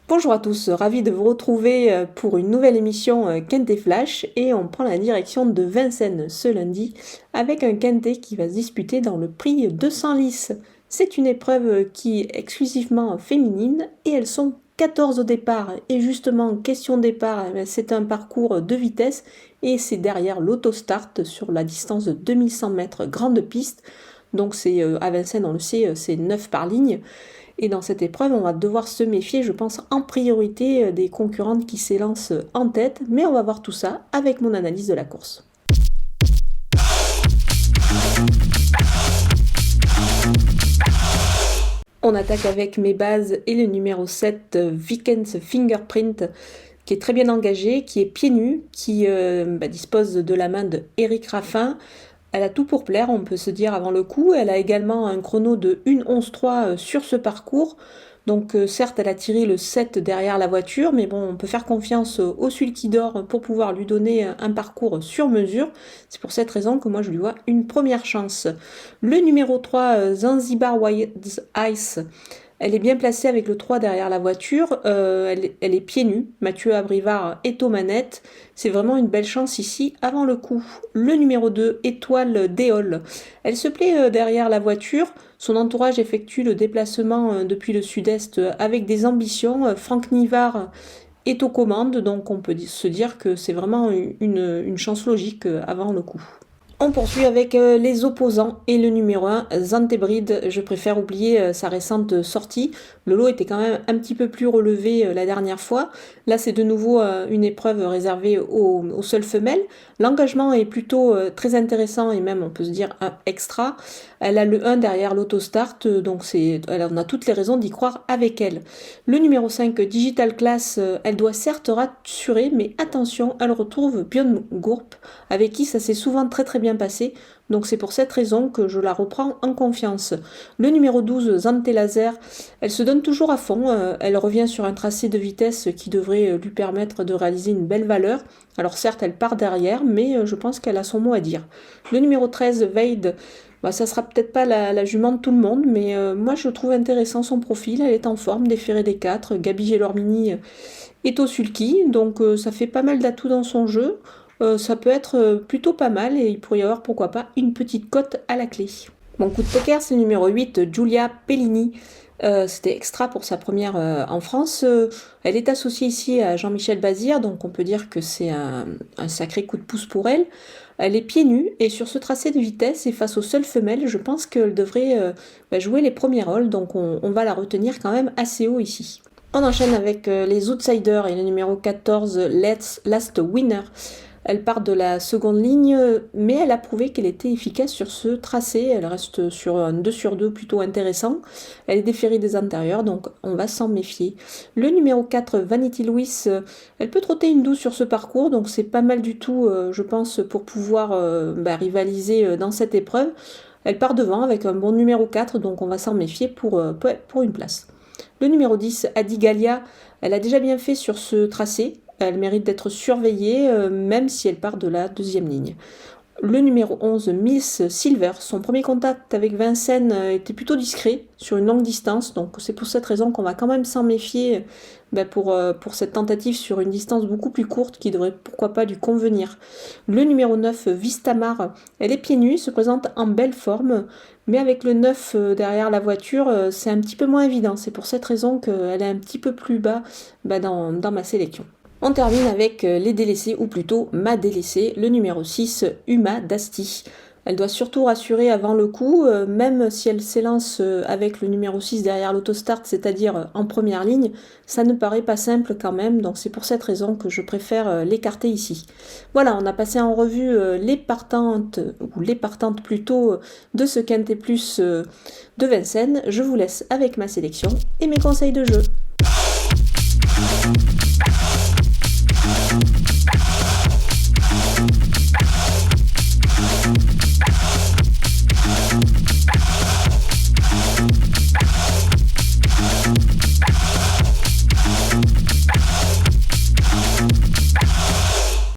Bonjour à tous, ravi de vous retrouver pour une nouvelle émission Quintet Flash et on prend la direction de Vincennes ce lundi avec un Quintet qui va se disputer dans le prix 200 lices. C'est une épreuve qui est exclusivement féminine et elles sont 14 au départ et justement question départ, c'est un parcours de vitesse et c'est derrière l'autostart sur la distance de 2100 mètres grande piste. Donc c'est à Vincennes, on le sait, c'est 9 par ligne. Et dans cette épreuve, on va devoir se méfier, je pense, en priorité des concurrentes qui s'élancent en tête. Mais on va voir tout ça avec mon analyse de la course. On attaque avec mes bases et le numéro 7, Vikens Fingerprint, qui est très bien engagé, qui est pieds nus, qui dispose de la main de Eric Raffin. Elle a tout pour plaire, on peut se dire avant le coup. Elle a également un chrono de 1:11:3 sur ce parcours. Donc certes, elle a tiré le 7 derrière la voiture, mais bon, on peut faire confiance au sulky d'or pour pouvoir lui donner un parcours sur mesure. C'est pour cette raison que moi je lui vois une première chance. Le numéro 3, Zanzibar Wild Ice. Elle est bien placée avec le 3 derrière la voiture, elle est pieds nus, Mathieu Abrivard est aux manettes, c'est vraiment une belle chance ici avant le coup. Le numéro 2, Étoile d'Éole, elle se plaît derrière la voiture, son entourage effectue le déplacement depuis le sud-est avec des ambitions, Franck Nivard est aux commandes, donc on peut se dire que c'est vraiment une chance logique avant le coup. On poursuit avec les opposants et le numéro 1, Zantebrid. Je préfère oublier sa récente sortie. Le lot était quand même un petit peu plus relevé la dernière fois. Là, c'est de nouveau une épreuve réservée aux seules femelles. L'engagement est plutôt très intéressant et même, on peut se dire, un extra. Elle a le 1 derrière l'autostart, donc on a toutes les raisons d'y croire avec elle. Le numéro 5, Digital Class, elle doit certes rassurer, mais attention, elle retrouve Björn Gourp, avec qui ça s'est souvent très très bien passé, donc c'est pour cette raison que je la reprends en confiance. Le numéro 12, Zante Laser, elle se donne toujours à fond, elle revient sur un tracé de vitesse qui devrait lui permettre de réaliser une belle valeur. Alors certes, elle part derrière, mais je pense qu'elle a son mot à dire. Le numéro 13, Vade, ça sera peut-être pas la jument de tout le monde, mais moi je trouve intéressant son profil, elle est en forme, déférée des 4, Gabi Gelormini est au sulky, donc ça fait pas mal d'atouts dans son jeu. Ça peut être plutôt pas mal et il pourrait y avoir pourquoi pas une petite cote à la clé. Mon coup de poker, c'est le numéro 8, Giulia Pellini. C'était extra pour sa première en France. Elle est associée ici à Jean-Michel Bazir, donc on peut dire que c'est un sacré coup de pouce pour elle. Elle est pieds nus et sur ce tracé de vitesse et face aux seules femelles, je pense qu'elle devrait jouer les premiers rôles, donc on va la retenir quand même assez haut ici. On enchaîne avec les outsiders et le numéro 14, Last Winner. Elle part de la seconde ligne, mais elle a prouvé qu'elle était efficace sur ce tracé. Elle reste sur un 2 sur 2 plutôt intéressant. Elle est déférée des antérieurs, donc on va s'en méfier. Le numéro 4, Vanity Louis, elle peut trotter une douce sur ce parcours, donc c'est pas mal du tout, je pense, pour pouvoir rivaliser dans cette épreuve. Elle part devant avec un bon numéro 4, donc on va s'en méfier pour une place. Le numéro 10, Adigalia, elle a déjà bien fait sur ce tracé. Elle mérite d'être surveillée, même si elle part de la deuxième ligne. Le numéro 11, Miss Silver, son premier contact avec Vincennes était plutôt discret sur une longue distance, donc c'est pour cette raison qu'on va quand même s'en méfier pour cette tentative sur une distance beaucoup plus courte qui devrait pourquoi pas lui convenir. Le numéro 9, Vistamar, elle est pieds nus, se présente en belle forme, mais avec le 9 derrière la voiture, c'est un petit peu moins évident. C'est pour cette raison qu'elle est un petit peu plus bas dans ma sélection. On termine avec les délaissés, ou plutôt ma délaissée, le numéro 6, Uma Dasti. Elle doit surtout rassurer avant le coup, même si elle s'élance avec le numéro 6 derrière l'autostart, c'est-à-dire en première ligne, ça ne paraît pas simple quand même, donc c'est pour cette raison que je préfère l'écarter ici. Voilà, on a passé en revue les partantes plutôt, de ce Quintet Plus de Vincennes. Je vous laisse avec ma sélection et mes conseils de jeu.